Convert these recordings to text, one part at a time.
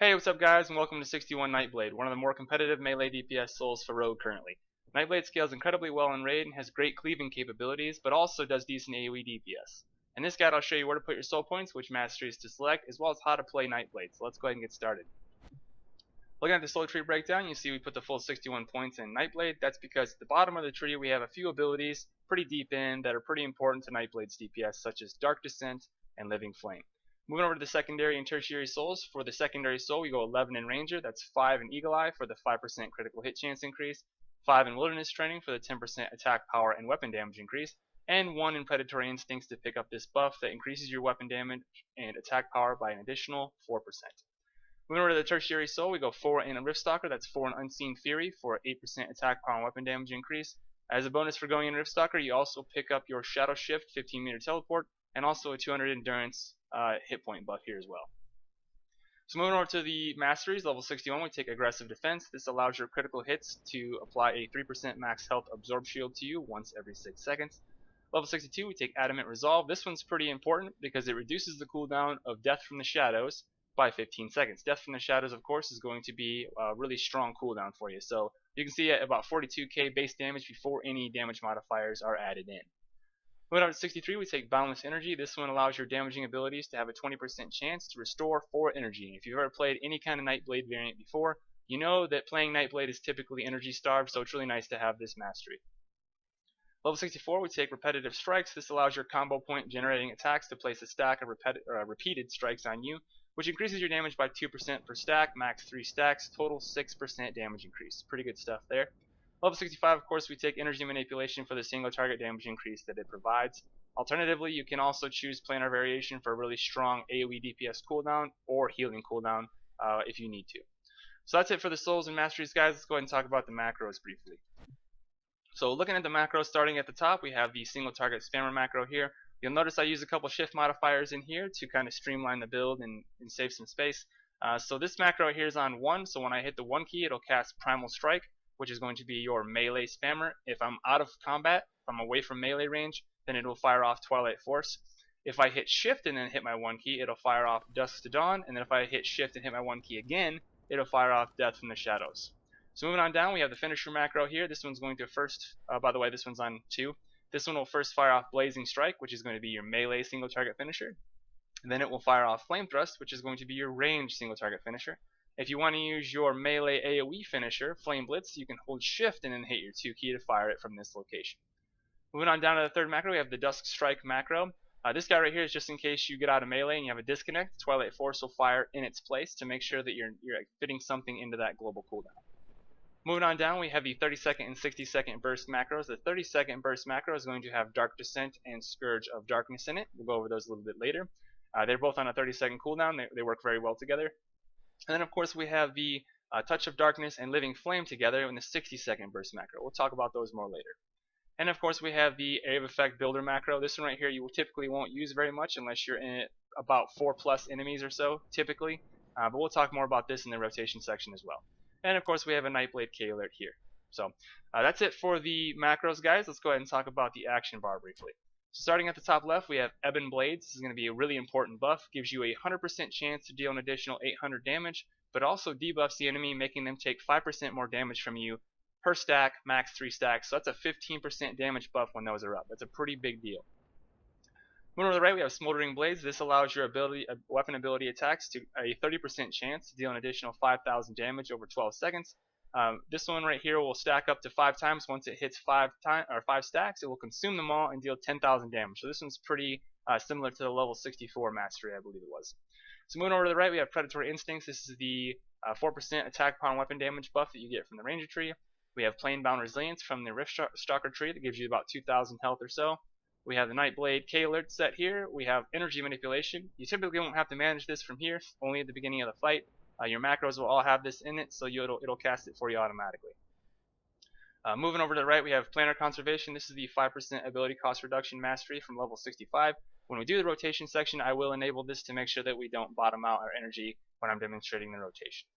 Hey, what's up guys, and welcome to 61 Nightblade, one of the more competitive melee DPS souls for Rogue currently. Nightblade scales incredibly well in raid and has great cleaving capabilities, but also does decent AOE DPS. In this guide I'll show you where to put your soul points, which masteries to select, as well as how to play Nightblade, so let's go ahead and get started. Looking at the soul tree breakdown, you see we put the full 61 points in Nightblade. That's because at the bottom of the tree we have a few abilities pretty deep in that are pretty important to Nightblade's DPS, such as Dark Descent and Living Flame. Moving over to the secondary and tertiary souls, for the secondary soul we go 11 in Ranger, that's 5 in Eagle Eye for the 5% critical hit chance increase, 5 in Wilderness Training for the 10% attack power and weapon damage increase, and 1 in Predatory Instincts to pick up this buff that increases your weapon damage and attack power by an additional 4%. Moving over to the tertiary soul, we go 4 in Riftstalker, that's 4 in Unseen Fury for 8% attack power and weapon damage increase. As a bonus for going in Riftstalker, you also pick up your Shadow Shift 15-meter teleport and also a 200 endurance hit point buff here as well. So moving over to the Masteries, level 61, we take Aggressive Defense. This allows your critical hits to apply a 3% max health absorb shield to you once every 6 seconds. Level 62, we take Adamant Resolve. This one's pretty important because it reduces the cooldown of Death from the Shadows by 15 seconds. Death from the Shadows, of course, is going to be a really strong cooldown for you. So you can see at about 42k base damage before any damage modifiers are added in. Moving on to 63, we take Boundless Energy. This one allows your damaging abilities to have a 20% chance to restore 4 energy. If you've ever played any kind of Nightblade variant before, you know that playing Nightblade is typically energy starved, so it's really nice to have this mastery. Level 64, we take Repetitive Strikes. This allows your combo point generating attacks to place a stack of repeated strikes on you, which increases your damage by 2% per stack, max 3 stacks, total 6% damage increase. Pretty good stuff there. Level 65, of course, we take Energy Manipulation for the single target damage increase that it provides. Alternatively, you can also choose Planar Variation for a really strong AoE DPS cooldown or healing cooldown if you need to. So that's it for the souls and masteries, guys. Let's go ahead and talk about the macros briefly. So looking at the macros, starting at the top, we have the single target spammer macro here. You'll notice I use a couple shift modifiers in here to kind of streamline the build and save some space. So this macro here is on 1, so when I hit the 1 key, it'll cast Primal Strike, which is going to be your melee spammer. If I'm out of combat, if I'm away from melee range, then it will fire off Twilight Force. If I hit shift and then hit my 1 key, it'll fire off Dusk to Dawn, and then if I hit shift and hit my 1 key again, it'll fire off Death from the Shadows. So moving on down, we have the finisher macro here. This one's going to first, by the way, this one's on 2. This one will first fire off Blazing Strike, which is going to be your melee single target finisher. And then it will fire off Flame Thrust, which is going to be your range single target finisher. If you want to use your melee AoE finisher, Flame Blitz, you can hold shift and then hit your 2 key to fire it from this location. Moving on down to the third macro, we have the Dusk Strike macro. This guy right here is just in case you get out of melee and you have a disconnect. Twilight Force will fire in its place to make sure that you're fitting something into that global cooldown. Moving on down, we have the 30-second and 60-second burst macros. The 30-second burst macro is going to have Dark Descent and Scourge of Darkness in it. We'll go over those a little bit later. They're both on a 30-second cooldown. They work very well together. And then of course we have the Touch of Darkness and Living Flame together in the 60-second burst macro. We'll talk about those more later. And of course we have the Area of Effect Builder macro. This one right here you typically won't use very much unless you're in it about 4+ enemies or so, typically. But we'll talk more about this in the rotation section as well. And of course we have a Nightblade K alert here. So that's it for the macros, guys. Let's go ahead and talk about the action bar briefly. So starting at the top left, we have Ebon Blades. This is going to be a really important buff. Gives you a 100% chance to deal an additional 800 damage, but also debuffs the enemy, making them take 5% more damage from you per stack, max 3 stacks. So that's a 15% damage buff when those are up. That's a pretty big deal. Moving to the right, we have Smoldering Blades. This allows your weapon ability attacks to a 30% chance to deal an additional 5,000 damage over 12 seconds. This one right here will stack up to 5 times. Once it hits 5 stacks, it will consume them all and deal 10,000 damage. So this one's pretty similar to the level 64 mastery, I believe it was. So moving over to the right, we have Predatory Instincts. This is the 4% attack power and weapon damage buff that you get from the Ranger tree. We have Planebound Resilience from the Riftstalker tree that gives you about 2,000 health or so. We have the Nightblade K alert set here. We have Energy Manipulation. You typically won't have to manage this from here, only at the beginning of the fight. Your macros will all have this in it, so it'll cast it for you automatically. Moving over to the right, we have Planar Conservation. This is the 5% ability cost reduction mastery from level 65. When we do the rotation section, I will enable this to make sure that we don't bottom out our energy when I'm demonstrating the rotation.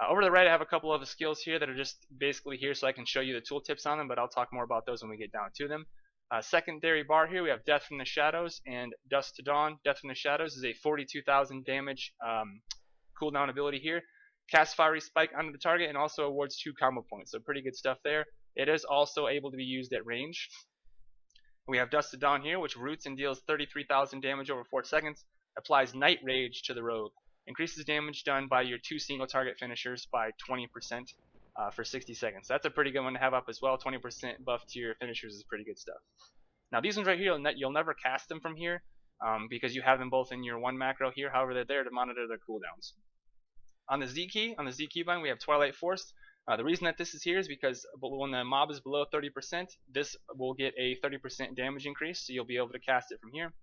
Over to the right, I have a couple of the skills here that are just basically here so I can show you the tooltips on them, but I'll talk more about those when we get down to them. Secondary bar here, we have Death from the Shadows and Dusk to Dawn. Death from the Shadows is a 42,000 damage cooldown ability here. Cast Fiery Spike onto the target and also awards 2 combo points, so pretty good stuff there. It is also able to be used at range. We have Dust to Dawn here, which roots and deals 33,000 damage over 4 seconds. Applies Night Rage to the rogue. Increases damage done by your 2 single target finishers by 20% for 60 seconds. That's a pretty good one to have up as well. 20% buff to your finishers is pretty good stuff. Now these ones right here, you'll never cast them from here because you have them both in your 1 macro here. However, they're there to monitor their cooldowns. On the Z keybind, we have Twilight Force. The reason that this is here is because when the mob is below 30%, this will get a 30% damage increase, so you'll be able to cast it from here.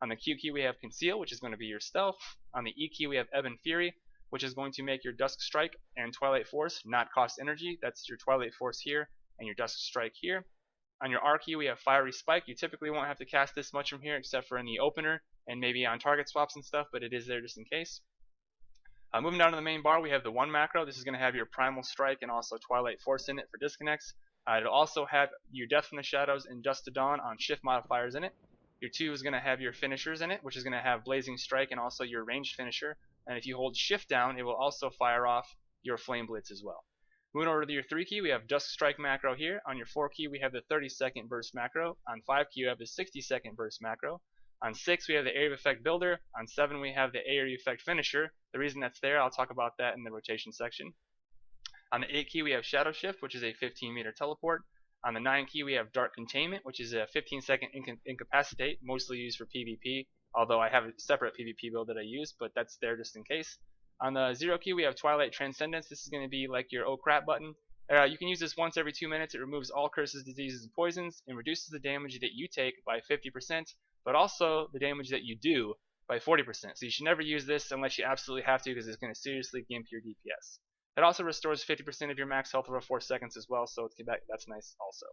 On the Q key, we have Conceal, which is going to be your stealth. On the E key, we have Ebb and Fury, which is going to make your Dusk Strike and Twilight Force not cost energy. That's your Twilight Force here and your Dusk Strike here. On your R key, we have Fiery Spike. You typically won't have to cast this much from here except for in the opener and maybe on target swaps and stuff, but it is there just in case. Moving down to the main bar, we have the 1 macro. This is going to have your Primal Strike and also Twilight Force in it for disconnects. It'll also have your Death from the Shadows and Dust to Dawn on shift modifiers in it. Your 2 is going to have your finishers in it, which is going to have Blazing Strike and also your ranged finisher. And if you hold shift down, it will also fire off your Flame Blitz as well. Moving over to your 3 key, we have Dusk Strike macro here. On your 4 key, we have the 30-second burst macro. On 5 key, you have the 60-second burst macro. On 6, we have the Area of Effect Builder. On 7, we have the Area of Effect Finisher. The reason that's there, I'll talk about that in the rotation section. On the 8 key, we have Shadow Shift, which is a 15-meter teleport. On the 9 key, we have Dark Containment, which is a 15-second incapacitate, mostly used for PvP, although I have a separate PvP build that I use, but that's there just in case. On the 0 key, we have Twilight Transcendence. This is going to be like your oh crap button. You can use this once every 2 minutes. It removes all curses, diseases, and poisons, and reduces the damage that you take by 50%, but also the damage that you do by 40%. So you should never use this unless you absolutely have to, because it's going to seriously gimp your DPS. It also restores 50% of your max health over 4 seconds as well, so that's nice also.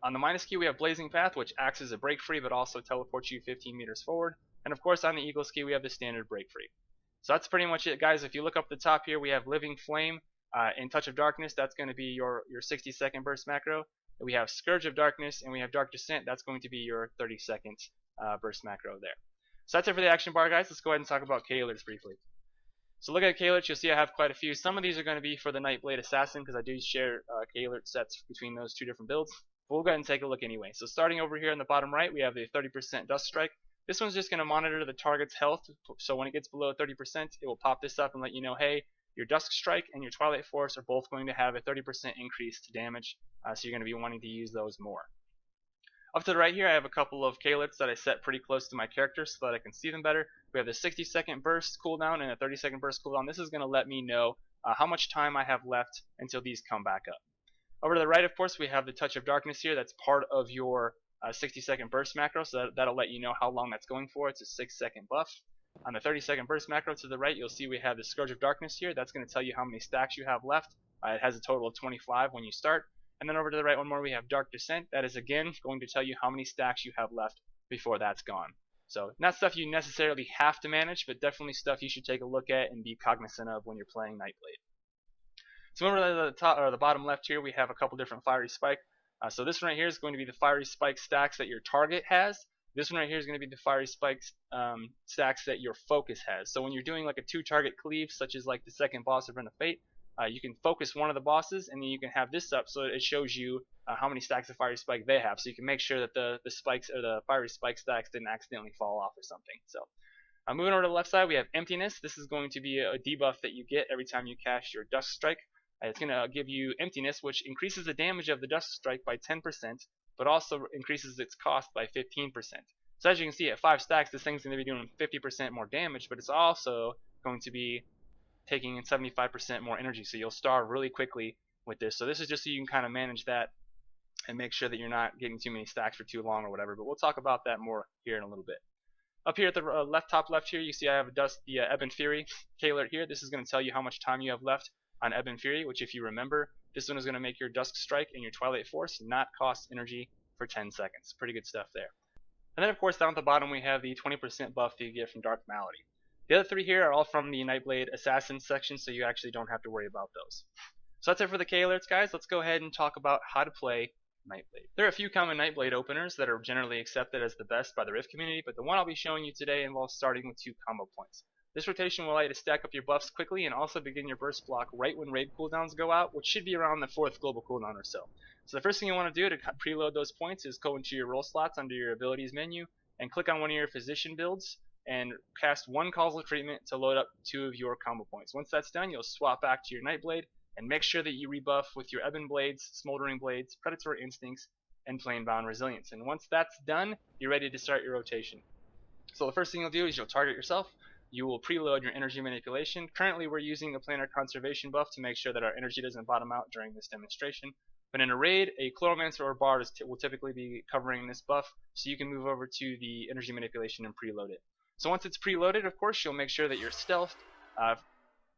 On the minus key, we have Blazing Path, which acts as a break free, but also teleports you 15 meters forward. And of course, on the Eagles key, we have the standard break free. So that's pretty much it, guys. If you look up the top here, we have Living Flame and Touch of Darkness. That's going to be your 60-second burst macro. We have Scourge of Darkness, and we have Dark Descent. That's going to be your 30-second burst macro there. So that's it for the action bar, guys. Let's go ahead and talk about K-alerts briefly. So look at K-alerts, you'll see I have quite a few. Some of these are going to be for the Nightblade Assassin, because I do share K-alert sets between those 2 different builds. But we'll go ahead and take a look anyway. So starting over here on the bottom right, we have the 30% Dust Strike. This one's just going to monitor the target's health, so when it gets below 30%, it will pop this up and let you know, hey, your Dusk Strike and your Twilight Force are both going to have a 30% increase to damage, so you're going to be wanting to use those more. Up to the right here, I have a couple of K-alerts that I set pretty close to my character so that I can see them better. We have the 60-second burst cooldown and a 30-second burst cooldown. This is going to let me know how much time I have left until these come back up. Over to the right, of course, we have the Touch of Darkness here. That's part of your 60-second burst macro, so that'll let you know how long that's going for. It's a 6-second buff. On the 30-second burst macro to the right, you'll see we have the Scourge of Darkness here. That's going to tell you how many stacks you have left. It has a total of 25 when you start. And then over to the right one more, we have Dark Descent. That is again going to tell you how many stacks you have left before that's gone. So not stuff you necessarily have to manage, but definitely stuff you should take a look at and be cognizant of when you're playing Nightblade. So over to the top or the bottom left here, we have a couple different Fiery Spike. So this one right here is going to be the Fiery Spike stacks that your target has. This one right here is going to be the Fiery Spike stacks that your focus has. So when you're doing like a 2-target cleave, such as like the second boss of Run of Fate, you can focus one of the bosses, and then you can have this up so it shows you how many stacks of Fiery Spike they have. So you can make sure that the spikes or the Fiery Spike stacks didn't accidentally fall off or something. So moving over to the left side, we have Emptiness. This is going to be a debuff that you get every time you cast your Dusk Strike. It's going to give you Emptiness, which increases the damage of the Dusk Strike by 10%, but also increases its cost by 15%. So as you can see, at 5 stacks, this thing's going to be doing 50% more damage, but it's also going to be taking in 75% more energy, so you'll starve really quickly with this. So this is just so you can kind of manage that and make sure that you're not getting too many stacks for too long or whatever, but we'll talk about that more here in a little bit. Up here at the top left here, you see I have the Ebb and Fury K-alert here. This is going to tell you how much time you have left on Ebb and Fury, which if you remember, this one is going to make your Dusk Strike and your Twilight Force not cost energy for 10 seconds. Pretty good stuff there. And then of course down at the bottom we have the 20% buff that you get from Dark Malady. The other 3 here are all from the Nightblade Assassin section, so you actually don't have to worry about those. So that's it for the K-alerts, guys. Let's go ahead and talk about how to play Nightblade. There are a few common Nightblade openers that are generally accepted as the best by the Rift community, but the one I'll be showing you today involves starting with 2 combo points. This rotation will allow you to stack up your buffs quickly and also begin your burst block right when raid cooldowns go out, which should be around the 4th global cooldown or so. So the first thing you want to do to preload those points is go into your role slots under your abilities menu and click on one of your physician builds and cast one causal treatment to load up 2 of your combo points. Once that's done, you'll swap back to your Nightblade and make sure that you rebuff with your Ebon Blades, Smoldering Blades, Predatory Instincts, and Planebound Resilience. And once that's done, you're ready to start your rotation. So the first thing you'll do is you'll target yourself. You will preload your energy manipulation. Currently we're using the planar conservation buff to make sure that our energy doesn't bottom out during this demonstration. But in a raid, a Chloromancer or Bard will typically be covering this buff, so you can move over to the energy manipulation and preload it. So once it's preloaded, of course, you'll make sure that you're stealthed.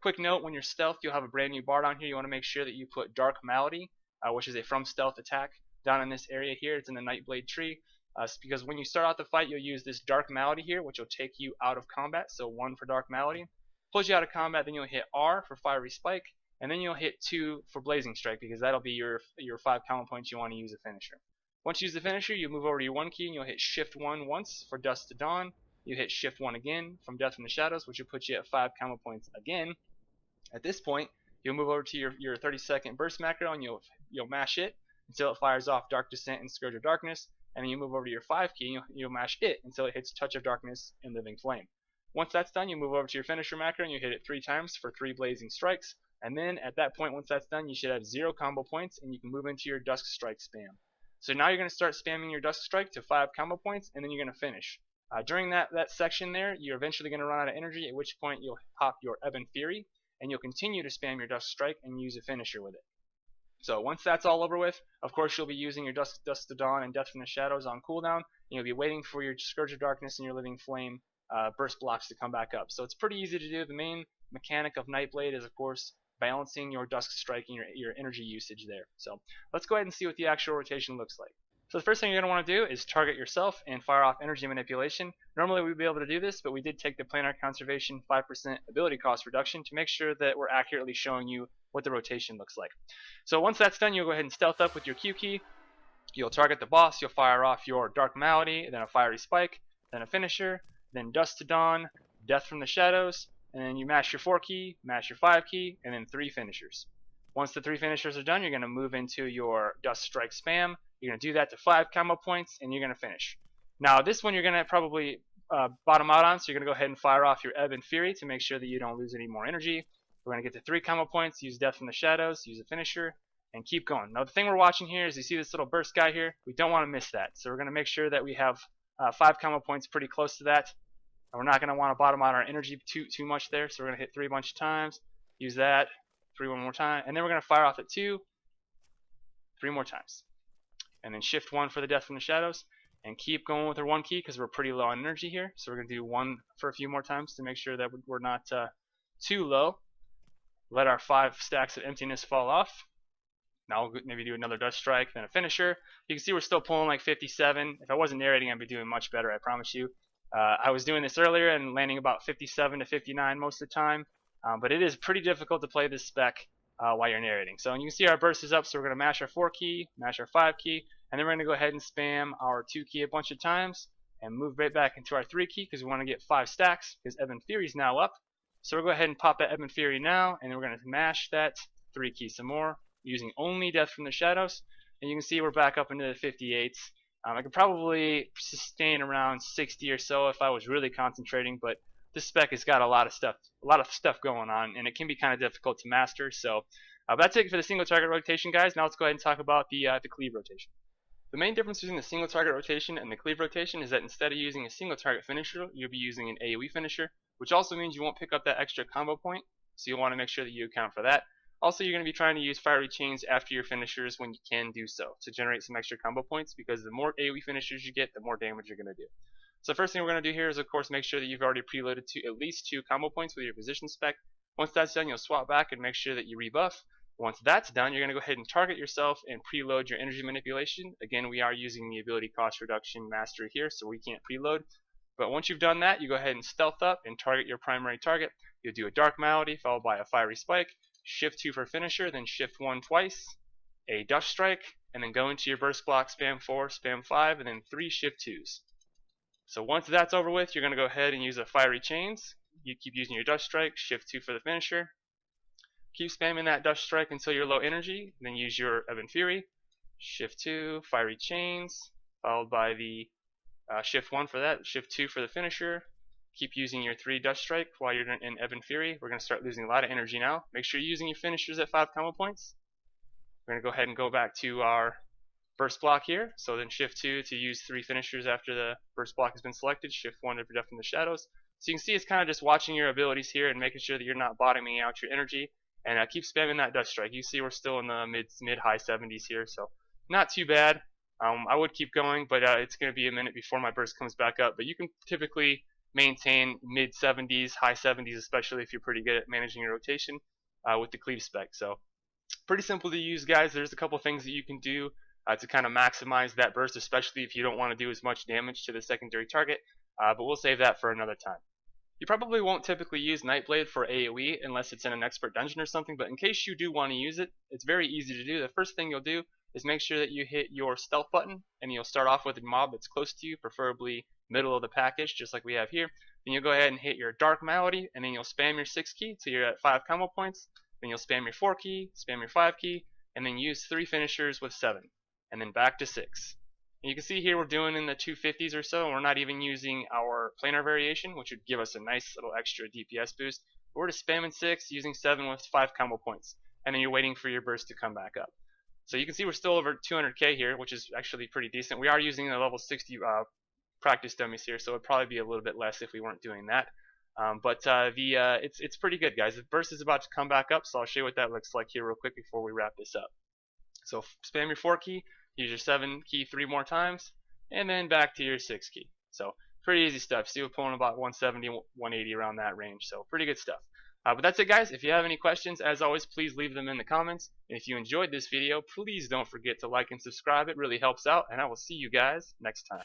Quick note, when you're stealthed, you'll have a brand new Bard on here. You want to make sure that you put Dark Malady, which is a from stealth attack, down in this area here. It's in the Nightblade tree. Because when you start out the fight, you'll use this Dark Malady here, which will take you out of combat. So 1 for Dark Malady. Pulls you out of combat, then you'll hit R for Fiery Spike, and then you'll hit 2 for Blazing Strike, because that'll be your 5 combo points you want to use a finisher. Once you use the finisher, you move over to your 1 key and you'll hit Shift 1 once for Dusk to Dawn. You hit Shift 1 again from Death from the Shadows, which will put you at 5 combo points again. At this point, you'll move over to your 30-second burst macro and you'll mash it until it fires off Dark Descent and Scourge of Darkness. And then you move over to your 5 key and you'll mash it until it hits Touch of Darkness and Living Flame. Once that's done, you move over to your finisher macro and you hit it 3 times for 3 blazing strikes. And then at that point, once that's done, you should have 0 combo points and you can move into your Dusk Strike spam. So now you're going to start spamming your Dusk Strike to 5 combo points and then you're going to finish. During that section there, you're eventually going to run out of energy, at which point you'll pop your Ebon Fury and you'll continue to spam your Dusk Strike and use a finisher with it. So once that's all over with, of course you'll be using your Dusk to Dawn and Death from the Shadows on cooldown, and you'll be waiting for your Scourge of Darkness and your Living Flame burst blocks to come back up. So it's pretty easy to do. The main mechanic of Nightblade is, of course, balancing your Dusk Strike and your energy usage there. So let's go ahead and see what the actual rotation looks like. So the first thing you're going to want to do is target yourself and fire off energy manipulation. Normally we'd be able to do this, but we did take the planar conservation 5% ability cost reduction to make sure that we're accurately showing you what the rotation looks like. So once that's done, you'll go ahead and stealth up with your Q key. You'll target the boss, you'll fire off your Dark Malady, then a Fiery Spike, then a finisher, then Dusk to Dawn, Death from the Shadows, and then you mash your 4 key, mash your 5 key, and then 3 finishers. Once the 3 finishers are done, you're going to move into your Dusk Strike spam. You're going to do that to 5 combo points, and you're going to finish. Now this one you're going to probably bottom out on, so you're going to go ahead and fire off your Ebon Fury to make sure that you don't lose any more energy. We're going to get to 3 combo points, use Death from the Shadows, use a finisher, and keep going. Now the thing we're watching here is you see this little burst guy here. We don't want to miss that. So we're going to make sure that we have 5 combo points pretty close to that. And we're not going to want to bottom out our energy too much there. So we're going to hit 3 a bunch of times, use that, 3 one more time, and then we're going to fire off at 2, 3 more times. And then shift 1 for the Death from the Shadows, and keep going with our 1 key because we're pretty low on energy here. So we're going to do 1 for a few more times to make sure that we're not too low. Let our 5 stacks of emptiness fall off. Now we'll maybe do another Dusk Strike, then a finisher. You can see we're still pulling like 57. If I wasn't narrating, I'd be doing much better, I promise you. I was doing this earlier and landing about 57 to 59 most of the time. But it is pretty difficult to play this spec while you're narrating. So you can see our burst is up, so we're going to mash our 4 key, mash our 5 key, and then we're going to go ahead and spam our 2 key a bunch of times and move right back into our 3 key because we want to get 5 stacks because Ebon Fury is now up. So we'll go ahead and pop that Ebon Fury now, and then we're going to mash that 3 key some more using only Death from the Shadows. And you can see we're back up into the 58s. I could probably sustain around 60 or so if I was really concentrating, but this spec has got a lot of stuff going on, and it can be kind of difficult to master. So that's it for the single target rotation, guys. Now let's go ahead and talk about the cleave rotation. The main difference between the single target rotation and the cleave rotation is that instead of using a single target finisher, you'll be using an AOE finisher, which also means you won't pick up that extra combo point, so you'll want to make sure that you account for that. Also, you're going to be trying to use fiery chains after your finishers when you can do so to generate some extra combo points, because the more AOE finishers you get, the more damage you're going to do. So first thing we're going to do here is, of course, make sure that you've already preloaded to at least 2 combo points with your position spec. Once that's done, you'll swap back and make sure that you rebuff. Once that's done, you're going to go ahead and target yourself and preload your energy manipulation. Again, we are using the ability cost reduction mastery here, so we can't preload. But once you've done that, you go ahead and stealth up and target your primary target. You'll do a Dark Malady followed by a Fiery Spike, shift 2 for finisher, then shift 1 twice, a Dusk Strike, and then go into your burst block, spam 4, spam 5, and then 3 shift 2s. So once that's over with, you're going to go ahead and use a Fiery Chains, you keep using your Dusk Strike, shift 2 for the finisher. Keep spamming that Dusk Strike until you're low energy, then use your Ebon Fury, shift 2, Fiery Chains, followed by the shift 1 for that, shift 2 for the finisher. Keep using your 3 Dusk Strike while you're in Ebon Fury. We're going to start losing a lot of energy now. Make sure you're using your finishers at 5 combo points. We're going to go ahead and go back to our burst block here. So then shift 2 to use 3 finishers after the burst block has been selected, shift 1 to project from the shadows. So you can see it's kind of just watching your abilities here and making sure that you're not bottoming out your energy. And keep spamming that Dusk Strike. You see we're still in the mid-high 70s here, so not too bad. I would keep going, but it's going to be a minute before my burst comes back up. But you can typically maintain mid-70s, high 70s, especially if you're pretty good at managing your rotation with the Cleave spec. So pretty simple to use, guys. There's a couple things that you can do to kind of maximize that burst, especially if you don't want to do as much damage to the secondary target. But we'll save that for another time. You probably won't typically use Nightblade for AoE unless it's in an expert dungeon or something, but in case you do want to use it, it's very easy to do. The first thing you'll do is make sure that you hit your stealth button, and you'll start off with a mob that's close to you, preferably middle of the package, just like we have here. Then you'll go ahead and hit your Dark Malady, and then you'll spam your 6 key till you're at 5 combo points. Then you'll spam your 4 key, spam your 5 key, and then use 3 finishers with 7, and then back to 6. And you can see here we're doing in the 250s or so, and we're not even using our planar variation, which would give us a nice little extra DPS boost. But we're just spamming 6, using 7 with 5 combo points, and then you're waiting for your burst to come back up. So you can see we're still over 200k here, which is actually pretty decent. We are using the level 60 practice dummies here, so it'd probably be a little bit less if we weren't doing that. It's pretty good, guys. The burst is about to come back up, so I'll show you what that looks like here real quick before we wrap this up. So spam your 4 key. Use your 7 key 3 more times, and then back to your 6 key. So pretty easy stuff. See, we're pulling about 170, 180 around that range. So pretty good stuff. But that's it, guys. If you have any questions, as always, please leave them in the comments. And if you enjoyed this video, please don't forget to like and subscribe. It really helps out, and I will see you guys next time.